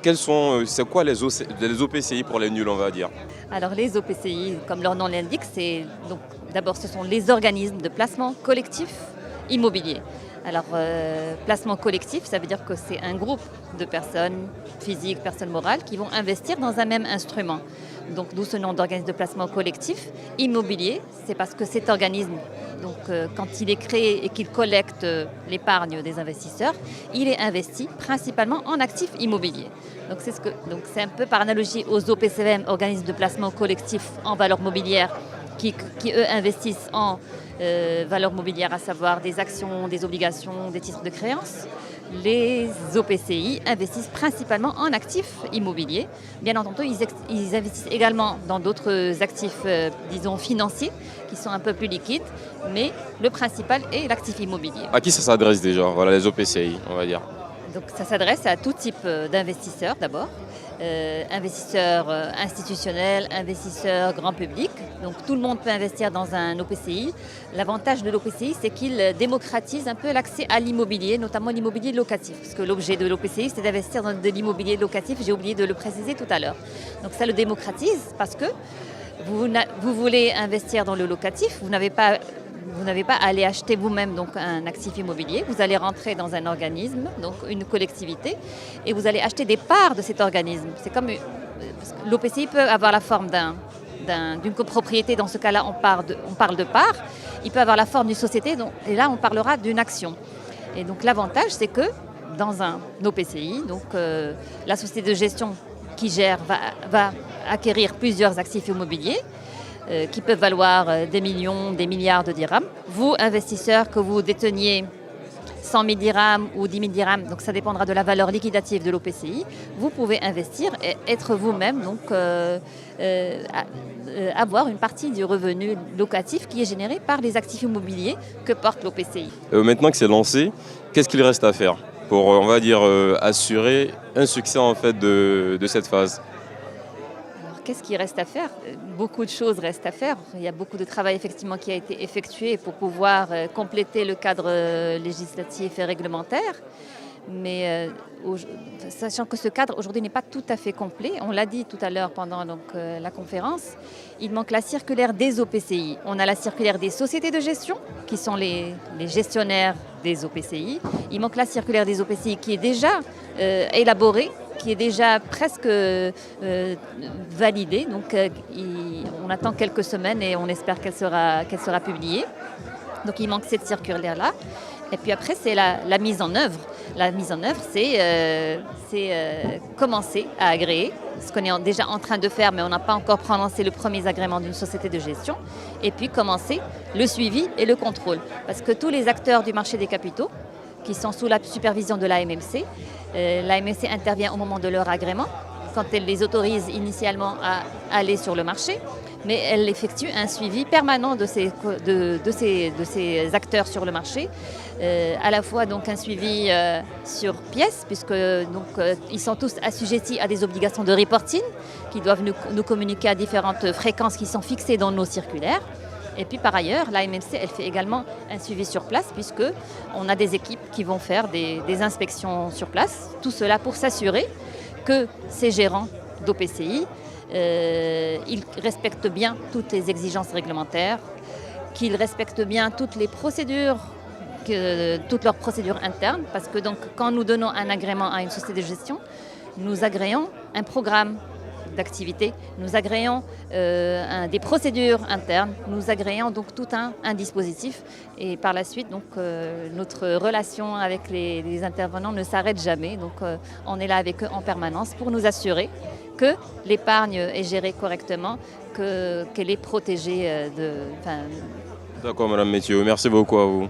C'est quoi les OPCI pour les nuls, on va dire? Alors les OPCI, comme leur nom l'indique, d'abord ce sont les organismes de placement collectif immobilier. Alors placement collectif, ça veut dire que c'est un groupe de personnes physiques, personnes morales qui vont investir dans un même instrument. Donc d'où ce nom d'organisme de placement collectif immobilier, c'est parce que cet organisme, quand il est créé et qu'il collecte l'épargne des investisseurs, il est investi principalement en actifs immobiliers. Donc c'est un peu par analogie aux OPCVM, organismes de placement collectif en valeur mobilière, qui eux investissent en valeurs mobilières, à savoir des actions, des obligations, des titres de créance. Les OPCI investissent principalement en actifs immobiliers. Bien entendu, ils investissent également dans d'autres actifs, disons, financiers, qui sont un peu plus liquides, mais le principal est l'actif immobilier. À qui ça s'adresse déjà? Voilà, les OPCI, on va dire. Donc ça s'adresse à tout type d'investisseurs d'abord, investisseurs institutionnels, investisseurs grand public. Donc tout le monde peut investir dans un OPCI. L'avantage de l'OPCI, c'est qu'il démocratise un peu l'accès à l'immobilier, notamment l'immobilier locatif. Parce que l'objet de l'OPCI, c'est d'investir dans de l'immobilier locatif, j'ai oublié de le préciser tout à l'heure. Donc ça le démocratise parce que vous voulez investir dans le locatif, vous n'avez pas à aller acheter vous-même donc un actif immobilier, vous allez rentrer dans un organisme, donc une collectivité, et vous allez acheter des parts de cet organisme. C'est comme l'OPCI peut avoir la forme d'une copropriété, dans ce cas-là on parle de parts, il peut avoir la forme d'une société, et là on parlera d'une action. Et donc l'avantage c'est que dans un OPCI, la société de gestion qui gère va acquérir plusieurs actifs immobiliers, qui peuvent valoir des millions, des milliards de dirhams. Vous, investisseurs, que vous déteniez 100 000 dirhams ou 10 000 dirhams, donc ça dépendra de la valeur liquidative de l'OPCI, vous pouvez investir et être vous-même, avoir une partie du revenu locatif qui est généré par les actifs immobiliers que porte l'OPCI. Maintenant que c'est lancé, qu'est-ce qu'il reste à faire pour, on va dire, assurer un succès en fait de cette phase? Qu'est-ce qui reste à faire? Beaucoup de choses restent à faire. Il y a beaucoup de travail effectivement qui a été effectué pour pouvoir compléter le cadre législatif et réglementaire. Mais sachant que ce cadre aujourd'hui n'est pas tout à fait complet, on l'a dit tout à l'heure pendant la conférence, il manque la circulaire des OPCI. On a la circulaire des sociétés de gestion, qui sont les gestionnaires des OPCI. Il manque la circulaire des OPCI qui est déjà élaborée, qui est déjà presque validée. Donc on attend quelques semaines et on espère qu'elle sera publiée. Donc il manque cette circulaire-là. Et puis après, c'est la mise en œuvre. La mise en œuvre, c'est commencer à agréer, ce qu'on est déjà en train de faire, mais on n'a pas encore prononcé le premier agrément d'une société de gestion. Et puis commencer le suivi et le contrôle. Parce que tous les acteurs du marché des capitaux, qui sont sous la supervision de l'AMMC, l'AMMC intervient au moment de leur agrément, quand elle les autorise initialement à aller sur le marché, mais elle effectue un suivi permanent de ces acteurs sur le marché, à la fois donc un suivi sur pièce, puisque ils sont tous assujettis à des obligations de reporting qui doivent nous communiquer à différentes fréquences qui sont fixées dans nos circulaires. Et puis par ailleurs, l'AMMC, elle fait également un suivi sur place, puisqu'on a des équipes qui vont faire des inspections sur place. Tout cela pour s'assurer que ces gérants d'OPCI, ils respectent bien toutes les exigences réglementaires, qu'ils respectent bien toutes les procédures, toutes leurs procédures internes, parce que quand nous donnons un agrément à une société de gestion, nous agréons un programme d'activité, nous agréons des procédures internes, nous agréons donc tout un dispositif, et par la suite notre relation avec les intervenants ne s'arrête jamais, on est là avec eux en permanence pour nous assurer que l'épargne est gérée correctement, qu'elle est protégée D'accord Madame Métier, merci beaucoup à vous.